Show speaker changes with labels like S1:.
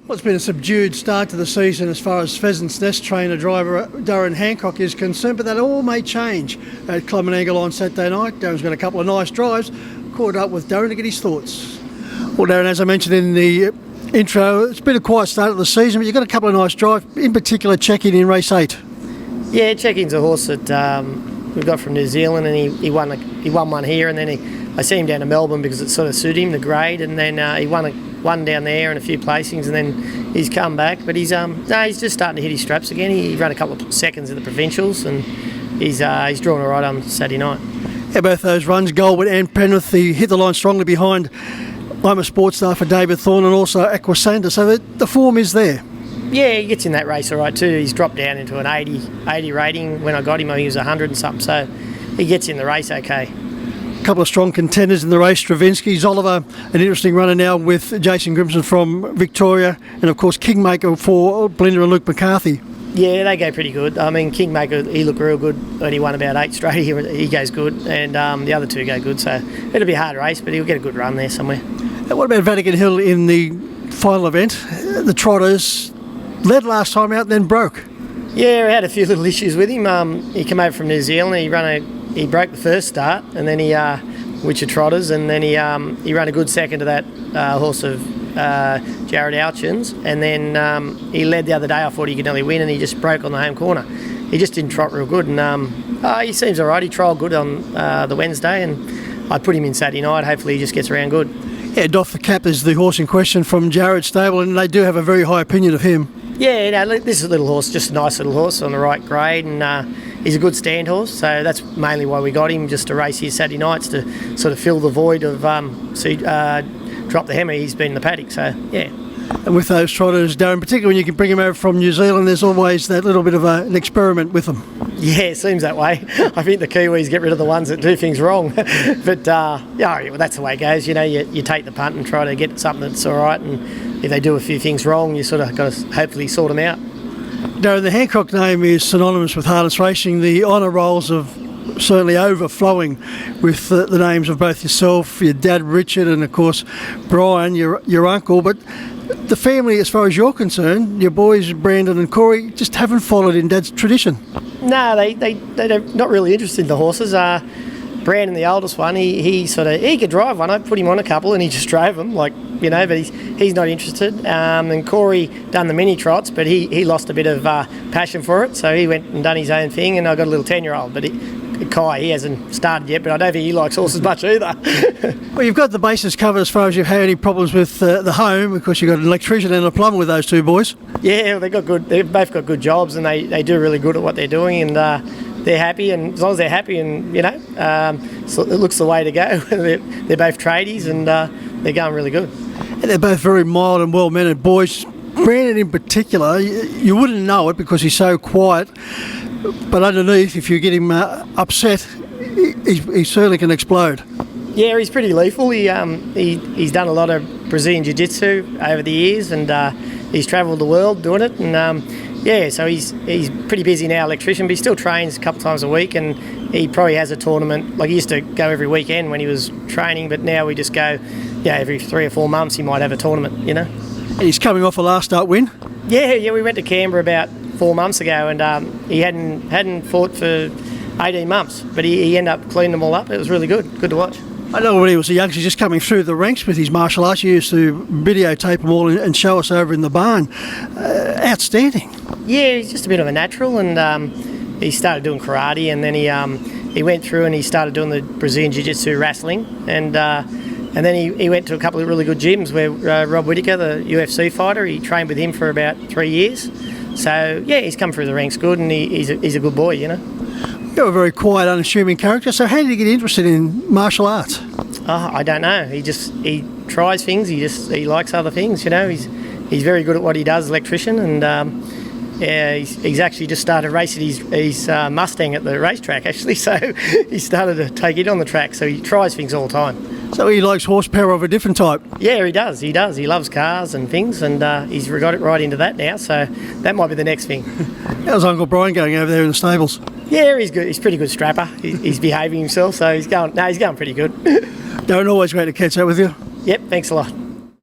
S1: Well, it's been a subdued start to the season as far as Pheasant's Nest trainer driver Darren Hancock is concerned, but that all may change at Club and Angle on Saturday night. Darren's got a couple of nice drives. Caught up with Darren to get his thoughts. Well, Darren, as I mentioned in the intro, it's been a quiet start of the season, but you've got a couple of nice drives, in particular Check-In in race 8.
S2: Yeah, Check-In's a horse that we got from New Zealand, and he won one here, and then I see him down to Melbourne because it sort of suited him, the grade, and then he won down there and a few placings, and then he's come back. But he's just starting to hit his straps again. He ran a couple of seconds in the provincials, and he's drawn all right on Saturday night.
S1: Yeah, both those runs, Goldwood and Penrith, he hit the line strongly behind I'm a Sports Star for David Thorne and also Aquasanta, so the form is there.
S2: Yeah, he gets in that race all right too. He's dropped down into an 80 rating. When I got him, I think he was 100 and something, so he gets in the race okay.
S1: A couple of strong contenders in the race. Stravinsky's Oliver, an interesting runner now with Jason Grimson from Victoria, and of course Kingmaker for Belinda and Luke McCarthy.
S2: Yeah, they go pretty good. I mean, Kingmaker, he looked real good when he won about 8 straight. He goes good, and the other two go good, so it'll be a hard race, but he'll get a good run there somewhere.
S1: And what about Vatican Hill in the final event? The Trotters led last time out, then broke.
S2: Yeah, we had a few little issues with him. He came over from New Zealand. He broke the first start, and then which are Trotters, and then he ran a good second to that horse of Jared Ouchins, and then he led the other day. I thought he could nearly win, and he just broke on the home corner. He just didn't trot real good, and he seems all right. He trialled good on the Wednesday, and I put him in Saturday night. Hopefully he just gets around good.
S1: Yeah, Doff the Cap is the horse in question from Jared's stable, and they do have a very high opinion of him.
S2: Yeah, this is a little horse, just a nice little horse on the right grade, and he's a good stand horse, so that's mainly why we got him, just to race here Saturday nights to sort of fill the void of Drop the Hammer. He's been in the paddock, so yeah.
S1: And with those Trotters, Darren, particularly when you can bring him over from New Zealand, there's always that little bit of an experiment with them.
S2: Yeah, it seems that way. I think the Kiwis get rid of the ones that do things wrong. But yeah, well, that's the way it goes. You know, you take the punt and try to get something that's all right, and if they do a few things wrong, you sort of got to hopefully sort them out.
S1: Darren, the Hancock name is synonymous with harness racing. The honour rolls of certainly overflowing with the names of both yourself, your dad Richard, and of course Brian, your uncle. But the family, as far as you're concerned, your boys Brandon and Corey just haven't followed in Dad's tradition.
S2: No, they're not really interested in the horses. Brandon, the oldest one, he could drive one. I put him on a couple and he just drove them, but he's not interested. And Corey done the mini trots, but he lost a bit of passion for it, so he went and done his own thing. And I got a little 10-year-old, but Kai, he hasn't started yet, but I don't think he likes horses much either.
S1: Well, you've got the bases covered as far as you've had any problems with the home, because you've got an electrician and a plumber with those two boys. Yeah,
S2: they've both got good jobs, and they do really good at what they're doing, and they're happy, and as long as they're happy, and so it looks the way to go. They're both tradies, and they're going really good.
S1: And they're both very mild and well-mannered boys. Brandon in particular, you wouldn't know it because he's so quiet, but underneath, if you get him upset, he certainly can explode.
S2: Yeah, he's pretty lethal. He's done a lot of Brazilian Jiu-Jitsu over the years, and he's travelled the world doing it, and so he's pretty busy now, electrician, but he still trains a couple times a week, and he probably has a tournament. Like, he used to go every weekend when he was training, but now we just go, every 3 or 4 months he might have a tournament,
S1: And he's coming off a last start win?
S2: Yeah, we went to Canberra about 4 months ago, and he hadn't fought for 18 months, but he ended up cleaning them all up. It was really good to watch.
S1: I know when he was a youngster just coming through the ranks with his martial arts, he used to videotape them all and show us over in the barn. Outstanding. Yeah,
S2: he's just a bit of a natural, and he started doing karate, and then he went through and he started doing the Brazilian Jiu-Jitsu wrestling, and then he went to a couple of really good gyms where Rob Whittaker, the UFC fighter, he trained with him for about 3 years. So yeah, he's come through the ranks good, and he's a good boy,
S1: You're a very quiet, unassuming character, so how did you get interested in martial arts?
S2: I don't know. He tries things. He likes other things. He's very good at what he does, electrician, and he's actually just started racing his Mustang at the racetrack actually. So he started to take it on the track. So he tries things all the time.
S1: So he likes horsepower of a different type.
S2: Yeah, he does. He loves cars and things, and he's got it right into that now. So that might be the next thing.
S1: How's Uncle Brian going over there in the stables?
S2: Yeah, he's good. He's a pretty good strapper. He's behaving himself, so he's going pretty good.
S1: Darren, always great to catch up with you.
S2: Yep, thanks a lot.